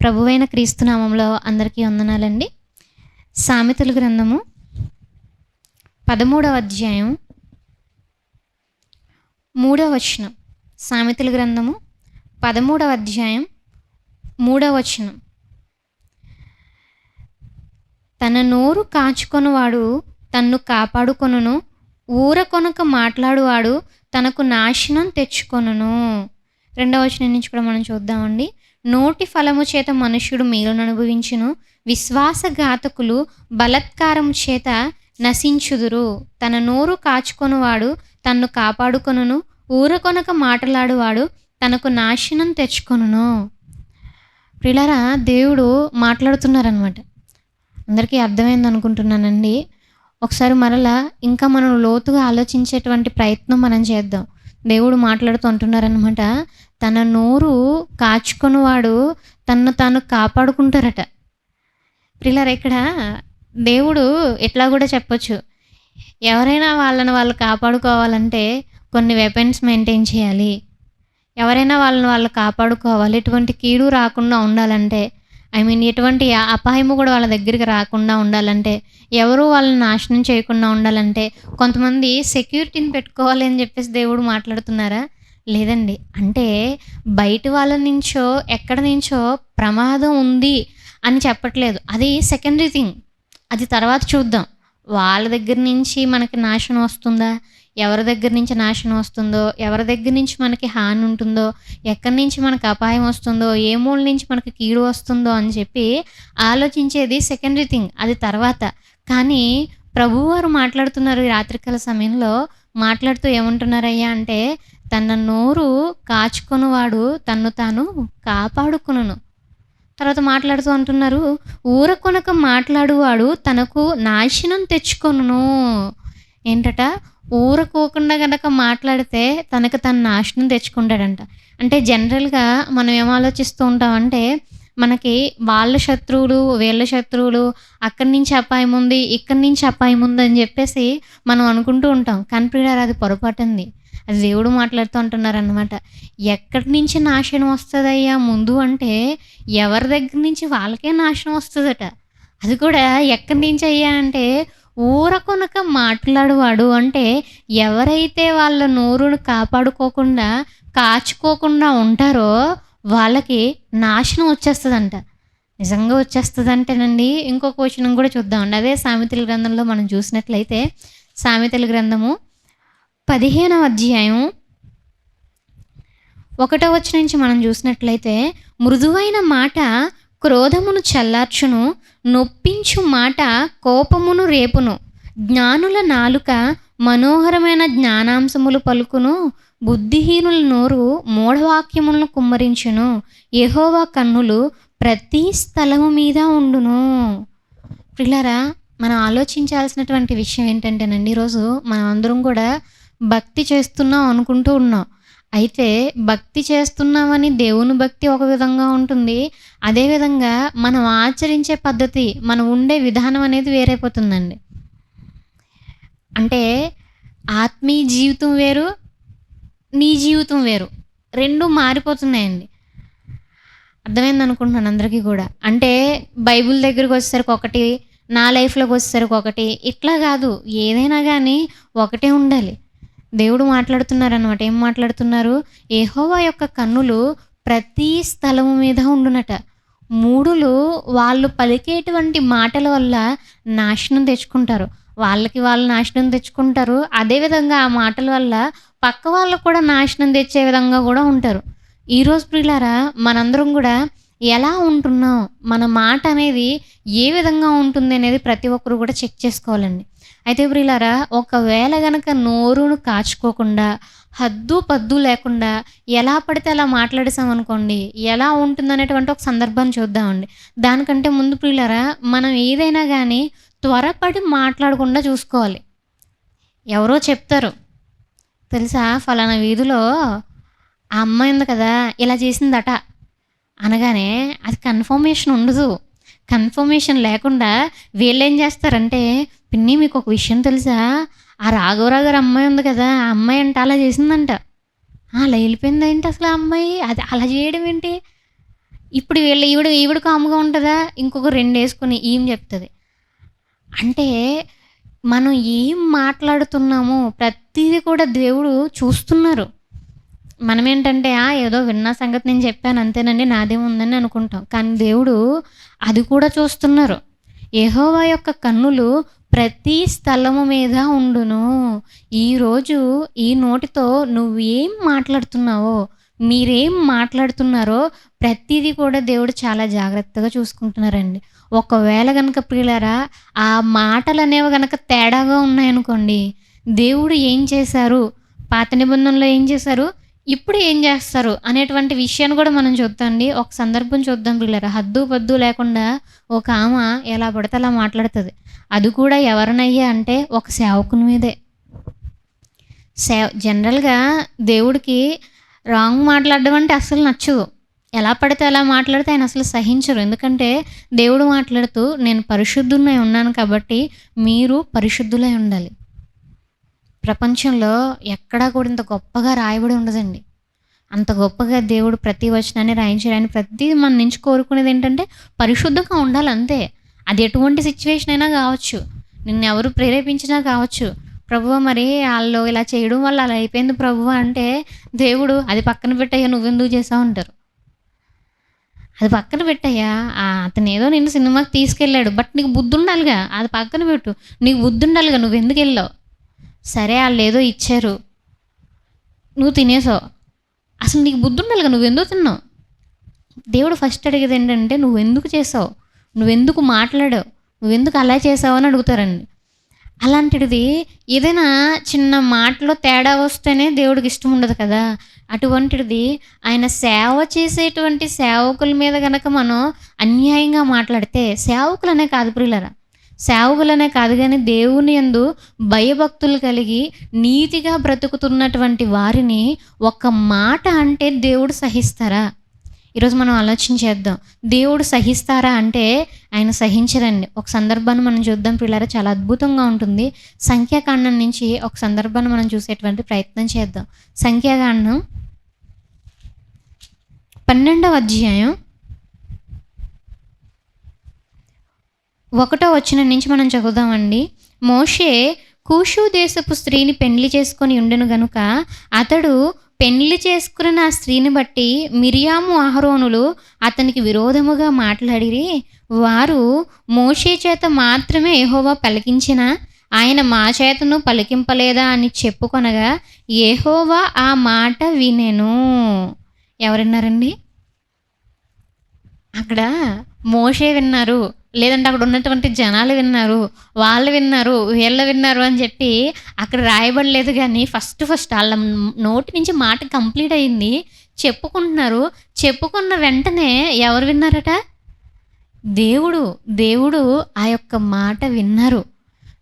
ప్రభువైన క్రీస్తు నామంలో అందరికీ వందనాలండి. సామెతల గ్రంథము 13వ అధ్యాయం 3వ వచనం. సామెతల గ్రంథము 13వ అధ్యాయం 3వ వచనం. తన నోరు కాచుకొనువాడు తన్ను కాపాడుకొనును, ఊరకొనక మాట్లాడువాడు తనకు నాశనం తెచ్చుకొనును. 2వ వచనం నుంచి కూడా మనం చూద్దామండి. నోటి ఫలము చేత మనుష్యుడు మేలును అనుభవించును, విశ్వాసఘాతకులు బలత్కారము చేత నశించుదురు. తన నోరు కాచుకొనువాడు తన్ను కాపాడుకొనును, ఊరకొనక మాట్లాడువాడు తనకు నాశనం తెచ్చుకొనును. ప్రియులారా, దేవుడు మాట్లాడుతున్నారనమాట. అందరికీ అర్థమైంది అనుకుంటున్నానండి. ఒకసారి మరలా ఇంకా మనం లోతుగా ఆలోచించేటువంటి ప్రయత్నం మనం చేద్దాం. దేవుడు మాట్లాడుతూ అంటున్నారనమాట, తన నోరు కాచుకొనివాడు తన్ను తాను కాపాడుకుంటారట. ప్రియులారా, ఇక్కడ దేవుడు ఎట్లా కూడా చెప్పొచ్చు, ఎవరైనా వాళ్ళని వాళ్ళు కాపాడుకోవాలంటే కొన్ని వెపన్స్ మెయింటైన్ చేయాలి, ఎవరైనా వాళ్ళని వాళ్ళు కాపాడుకోవాలి, ఎటువంటి కీడు రాకుండా ఉండాలంటే, ఎటువంటి అపాయము కూడా వాళ్ళ దగ్గరికి రాకుండా ఉండాలంటే, ఎవరు వాళ్ళని నాశనం చేయకుండా ఉండాలంటే కొంతమంది సెక్యూరిటీని పెట్టుకోవాలి అని చెప్పేసి దేవుడు మాట్లాడుతున్నారా? లేదండి. అంటే బయట వాళ్ళ నుంచో ఎక్కడి నుంచో ప్రమాదం ఉంది అని చెప్పట్లేదు. అది సెకండరీ థింగ్, అది తర్వాత చూద్దాం. వాళ్ళ దగ్గర నుంచి మనకి నాశనం వస్తుందా, ఎవరి దగ్గర నుంచి నాశనం వస్తుందో, ఎవరి దగ్గర నుంచి మనకి హాని ఉంటుందో, ఎక్కడి నుంచి మనకు అపాయం వస్తుందో, ఏ మూల నుంచి మనకి కీడు వస్తుందో అని చెప్పి ఆలోచించేది సెకండరీ థింగ్, అది తర్వాత. కానీ ప్రభువారు మాట్లాడుతున్నారు ఈ రాత్రికాల సమయంలో. మాట్లాడుతూ ఏమంటున్నారయ్యా అంటే, తన నోరు కాచుకొనువాడు తన్ను తాను కాపాడుకొనును. తర్వాత మాట్లాడుతూ అంటున్నారు, ఊరకొనక మాట్లాడువాడు తనకు నాశనం తెచ్చుకొనును. ఏంటట? ఊరకోకుండా గనక మాట్లాడితే తనకు తను నాశనం తెచ్చుకుంటాడంట. అంటే జనరల్గా మనం ఏం ఆలోచిస్తూ ఉంటామంటే, మనకి వాళ్ళ శత్రువులు, వీళ్ళ శత్రువులు, అక్కడి నుంచి అపాయం ఉంది, ఇక్కడి నుంచి అపాయం ఉంది అని చెప్పేసి మనం అనుకుంటూ ఉంటాం. కానీ ప్రియులారా, అది పొరపాటుంది. అది దేవుడు మాట్లాడుతూ అంటున్నారనమాట. ఎక్కడి నుంచి నాశనం వస్తుందయ్యా ముందు అంటే, ఎవరి దగ్గర నుంచి వాళ్ళకే నాశనం వస్తుందట. అది కూడా ఎక్కడి నుంచి అయ్యా అంటే, ఊరకొనక మాట్లాడువాడు అంటే ఎవరైతే వాళ్ళ నోరును కాపాడుకోకుండా కాచుకోకుండా ఉంటారో వాళ్ళకి నాశనం వచ్చేస్తుందంట. నిజంగా వచ్చేస్తుందంటేనండి, ఇంకొక వచనం కూడా చూద్దామండి. అదే సామెతల గ్రంథంలో మనం చూసినట్లయితే, సామెతల గ్రంథము 15వ అధ్యాయం 1వ వచనం నుంచి మనం చూసినట్లయితే, మృదువైన మాట క్రోధమును చల్లార్చును, నొప్పించు మాట కోపమును రేపును. జ్ఞానుల నాలుక మనోహరమైన జ్ఞానాంశములు పలుకును, బుద్ధిహీనుల నోరు మూఢవాక్యములను కుమ్మరించును. యెహోవా కన్నులు ప్రతి స్థలము మీద ఉండును. ప్రియులారా, మనం ఆలోచించాల్సినటువంటి విషయం ఏంటంటేనండి, ఈరోజు మనం అందరం కూడా భక్తి చేస్తున్నాం అనుకుంటూ ఉన్నాం. అయితే భక్తి చేస్తున్నామని దేవుని భక్తి ఒక విధంగా ఉంటుంది, అదేవిధంగా మనం ఆచరించే పద్ధతి, మనం ఉండే విధానం అనేది వేరైపోతుందండి. అంటే ఆత్మీయ జీవితం వేరు, నీ జీవితం వేరు, రెండు మారిపోతున్నాయండి. అర్థమైంది అనుకుంటున్నాను అందరికీ కూడా. అంటే బైబిల్ దగ్గరికి వచ్చేసరికి ఒకటి, నా లైఫ్లోకి వచ్చేసరికి ఒకటి, ఇట్లా కాదు. ఏదైనా కానీ ఒకటే ఉండాలి. దేవుడు మాట్లాడుతున్నారనమాట. ఏం మాట్లాడుతున్నారు? యెహోవా యొక్క కన్నులు ప్రతి స్థలము మీద ఉండునట. మూఢులు వాళ్ళు పలికేటువంటి మాటల వల్ల నాశనం తెచ్చుకుంటారు. వాళ్ళకి వాళ్ళు నాశనం తెచ్చుకుంటారు. అదేవిధంగా ఆ మాటల వల్ల పక్క వాళ్ళకు కూడా నాశనం తెచ్చే విధంగా కూడా ఉంటారు. ఈరోజు ప్రియులారా, మనందరం కూడా ఎలా ఉంటున్నాం, మన మాట అనేది ఏ విధంగా ఉంటుంది అనేది ప్రతి ఒక్కరు కూడా చెక్ చేసుకోవాలండి. అయితే ప్రియులారా, ఒకవేళ గనక నోరును కాచుకోకుండా, హద్దు పద్దు లేకుండా ఎలా పడితే అలా మాట్లాడేసామనుకోండి, ఎలా ఉంటుందనేటువంటి ఒక సందర్భాన్ని చూద్దామండి. దానికంటే ముందు ప్రియులారా, మనం ఏదైనా కానీ త్వరపడి మాట్లాడకుండా చూసుకోవాలి. ఎవరో చెప్తారు, తెలుసా ఫలానా వీధిలో ఆ అమ్మాయి ఉంది కదా, ఇలా చేసిందట అనగానే అది కన్ఫర్మేషన్ ఉండదు. కన్ఫర్మేషన్ లేకుండా వీళ్ళేం చేస్తారంటే, పిన్ని మీకు ఒక విషయం తెలుసా, ఆ రాఘవరావు గారు అమ్మాయి ఉంది కదా, ఆ అమ్మాయి అంటే అలా చేసిందంట. అలా వెళ్ళిపోయింది ఏంటి అసలు ఆ అమ్మాయి, అది అలా చేయడం ఏంటి, ఇప్పుడు ఈవిడ కామ్‌గా ఉంటదా? ఇంకొక 2 యేసుకొని ఈమె చెప్తది. అంటే మనం ఏం మాట్లాడుతున్నామో ప్రతీది కూడా దేవుడు చూస్తున్నారు. మనమేంటంటే ఏదో విన్న సంగతి నేను చెప్పాను అంతేనండి నాదేముందని అనుకుంటాం. కానీ దేవుడు అది కూడా చూస్తున్నారు. యెహోవా యొక్క కన్నులు ప్రతి స్థలము మీద ఉండును. ఈరోజు ఈ నోటితో నువ్వేం మాట్లాడుతున్నావో, మీరేం మాట్లాడుతున్నారో ప్రతీది కూడా దేవుడు చాలా జాగ్రత్తగా చూసుకుంటున్నారండి. ఒకవేళ గనక ప్రియులారా ఆ మాటలనేవి గనక తేడాగా ఉన్నాయనుకోండి, దేవుడు ఏం చేశారు? పాత నిబంధనలో ఏం చేశారు? ఇప్పుడు ఏం జేస్తారు? అనేటువంటి విషయాన్ని గూడా మనం చూద్దామండి. ఒక సందర్భం చూద్దాం ప్రియులారా. హద్దు, పద్దు లేకుండా ఒకామ ఎలా పడితే అలా మాట్లాడుతది. అది కూడా ఎవరినయ్యా అంటే ఒక సేవకుని మీదే. జనరల్‌గా దేవుడికి రాంగ్ మాట్లాడడం అంటే అస్సలు నచ్చదు. ఎలా పడితే అలా మాట్లాడితే ఆయన అసలు సహించరు. ఎందుకంటే దేవుడు మాట్లాడుతూ నేను పరిశుద్ధుడినై ఉన్నాను కాబట్టి మీరు పరిశుద్ధులై ఉండాలి. ప్రపంచంలో ఎక్కడా కూడా ఇంత గొప్పగా రాయబడి ఉండదండి. అంత గొప్పగా దేవుడు ప్రతి వచనాన్ని రాయించాడు. ఆయన ప్రతీది మన నుంచి కోరుకునేది ఏంటంటే పరిశుద్ధంగా ఉండాలి అంతే. అది ఎటువంటి సిచ్యువేషన్ అయినా కావచ్చు. నిన్నెవరు ప్రేరేపించినా కావచ్చు. ప్రభువా మరి ఆళ్ళు ఇలా చేయడం వల్ల అలా అయిపోయింది ప్రభువా అంటే దేవుడు అది పక్కన పెట్టయ్యా నువ్వెందుకు చేసావు అంటారు. అది పక్కన పెట్టయ్యా అతనేదో నిన్ను సినిమాకి తీసుకెళ్ళాడు. బట్ నీకు బుద్ధి ఉండాలిగా. అది పక్కన పెట్టు. నీకు బుద్ధి ఉండాలిగా నువ్వెందుకెళ్ళావు? సరే ఆళ్ళేదో ఇచ్చారు. నువ్వు తినేసావు. అసలు నీకు బుద్ధి ఉండాలిగా నువ్వెందుకు తిన్నావు? దేవుడు ఫస్ట్ అడిగేది ఏంటంటే నువ్వెందుకు చేసావు? నువ్వెందుకు మాట్లాడావు? నువ్వెందుకు అలా చేసావు అని అడుగుతారండి. అలాంటిది ఏదైనా చిన్న మాటలో తేడా వస్తేనే దేవుడికి ఇష్టం ఉండదు కదా! అటువంటిది ఆయన సేవ చేసేటువంటి సేవకుల మీద గనక మనం అన్యాయంగా మాట్లాడితే సేవకులనే కాదు ప్రియులారా. సేవకులనే కాదు గానీ దేవుని యందు భయభక్తులు కలిగి నీతిగా బ్రతుకుతున్నటువంటి వారిని ఒక్క మాట అంటే దేవుడు సహిస్తారా? ఈరోజు మనం ఆలోచించేద్దాం. దేవుడు సహిస్తారా అంటే ఆయన సహించరండి. ఒక సందర్భాన్ని మనం చూద్దాం ప్రియులారా, చాలా అద్భుతంగా ఉంటుంది. సంఖ్యాకాండం నుంచి ఒక సందర్భాన్ని మనం చూసేటువంటి ప్రయత్నం చేద్దాం. సంఖ్యాకాండం 12వ అధ్యాయం 1వ వచనం నుంచి మనం చదువుదామండి. మోషే కూషు దేశపు స్త్రీని పెండ్లి చేసుకొని ఉండెను గనుక అతడు పెండ్లి చేసుకున్న ఆ స్త్రీని బట్టి మిరియాము అహరోనులు అతనికి విరోధముగా మాట్లాడిరి. వారు మోషే చేత మాత్రమే యెహోవా పలికించిన ఆయన మా చేతను పలికింపలేదా అని చెప్పుకొనగా యెహోవా ఆ మాట వినెను. ఎవరున్నారండి? అక్కడ మోషే విన్నారు, లేదంటే అక్కడ ఉన్నటువంటి జనాలు విన్నారు, వాళ్ళు విన్నారు, వీళ్ళు విన్నారు అని చెప్పి అక్కడ రాయబడలేదు. కానీ ఫస్ట్ వాళ్ళ నోటి నుంచి మాట కంప్లీట్ అయింది. చెప్పుకుంటున్నారు. చెప్పుకున్న వెంటనే ఎవరు విన్నారట? దేవుడు ఆ యొక్క మాట విన్నారు.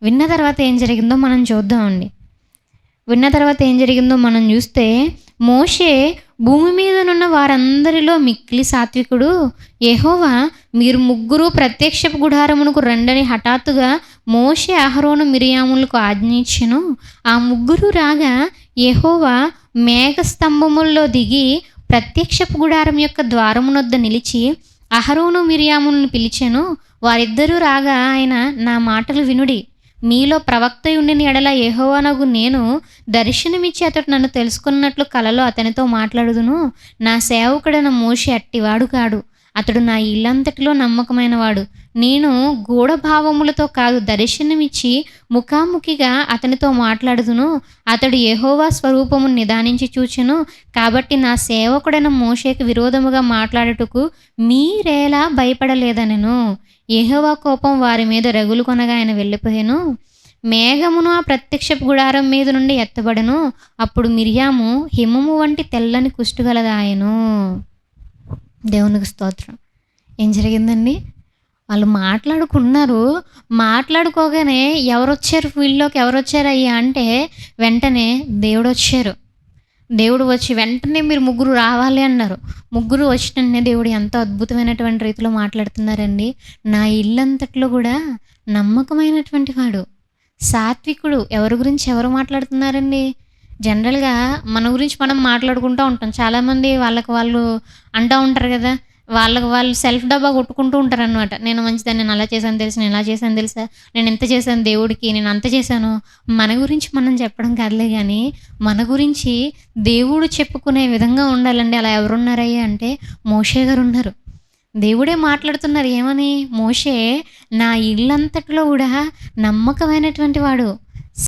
విన్న తర్వాత ఏం జరిగిందో మనం చూద్దామండి. చూస్తే మోషే భూమి మీదనున్న వారందరిలో మిక్కిలి సాత్వికుడు. యెహోవా మీరు ముగ్గురు ప్రత్యక్షపు గుడారమునకు రండని హఠాత్తుగా మోషే అహరోను మిరియాములకు ఆజ్ఞించెను. ఆ ముగ్గురు రాగా యెహోవా మేఘస్తంభముల్లో దిగి ప్రత్యక్షపు గుడారం యొక్క ద్వారమునొద్ద నిలిచి అహరోను మిరియాములను పిలిచెను. వారిద్దరూ రాగా ఆయన నా మాటలు వినుడి. మీలో ప్రవక్త ఉండిన ఎడల యెహోవానగు నేను దర్శనమిచ్చి అతడు నన్ను తెలుసుకున్నట్లు కలలో అతనితో మాట్లాడుదును. నా సేవకుడైన మోషే అట్టివాడు కాడు. అతడు నా ఇల్లంతటిలో నమ్మకమైన వాడు. నేను గూఢభావములతో కాదు దర్శనమిచ్చి ముఖాముఖిగా అతనితో మాట్లాడుదును. అతడు యెహోవా స్వరూపమును నిదానించి చూచెను. కాబట్టి నా సేవకుడైన మోషేకు విరోధముగా మాట్లాడుటకు మీరేలా భయపడలేదనెను. యెహోవా కోపం వారి మీద రగులు కొనగా ఆయన వెళ్ళిపోయాను. మేఘమును ఆ ప్రత్యక్షపు గుడారం మీద నుండి ఎత్తబడెను. అప్పుడు మిరియాము హిమము వంటి తెల్లని కుష్టుగలదాయెను. దేవునికి స్తోత్రం. ఏం జరిగిందండి? వాళ్ళు మాట్లాడుకున్నారు. మాట్లాడుకోగానే ఎవరొచ్చారు ఫీల్డ్‌లోకి, ఎవరొచ్చారయ్యా అంటే వెంటనే దేవుడు వచ్చి వెంటనే మీరు ముగ్గురు రావాలి అన్నారు. ముగ్గురు వచ్చిననే దేవుడు ఎంతో అద్భుతమైనటువంటి రీతిలో మాట్లాడుతున్నారండి. నా ఇల్లంతట్లో కూడా నమ్మకమైనటువంటి వాడు, సాత్వికుడు. ఎవరి గురించి ఎవరు మాట్లాడుతున్నారండి? జనరల్‌గా మన గురించి మనం మాట్లాడుకుంటూ ఉంటాం. చాలామంది వాళ్ళకి వాళ్ళు అంటూ ఉంటారు కదా, వాళ్ళకి వాళ్ళు సెల్ఫ్ డబ్బా కొట్టుకుంటూ ఉంటారనమాట. నేను మంచిదాన్ని, నేను అలా చేశాను తెలుసా, నేను ఇలా చేశాను తెలుసా, నేను ఇంత చేశాను దేవుడికి, నేను అంత చేశాను. మన గురించి మనం చెప్పడం కాదులే గానీ, మన గురించి దేవుడు చెప్పుకునే విధంగా ఉండాలండి. అలా ఎవరున్నారయ్యా అంటే మోషే గారున్నారు. దేవుడే మాట్లాడుతున్నారు ఏమని? మోషే నా ఇల్లంతటిలో గూడా నమ్మకమైనటువంటి వాడు.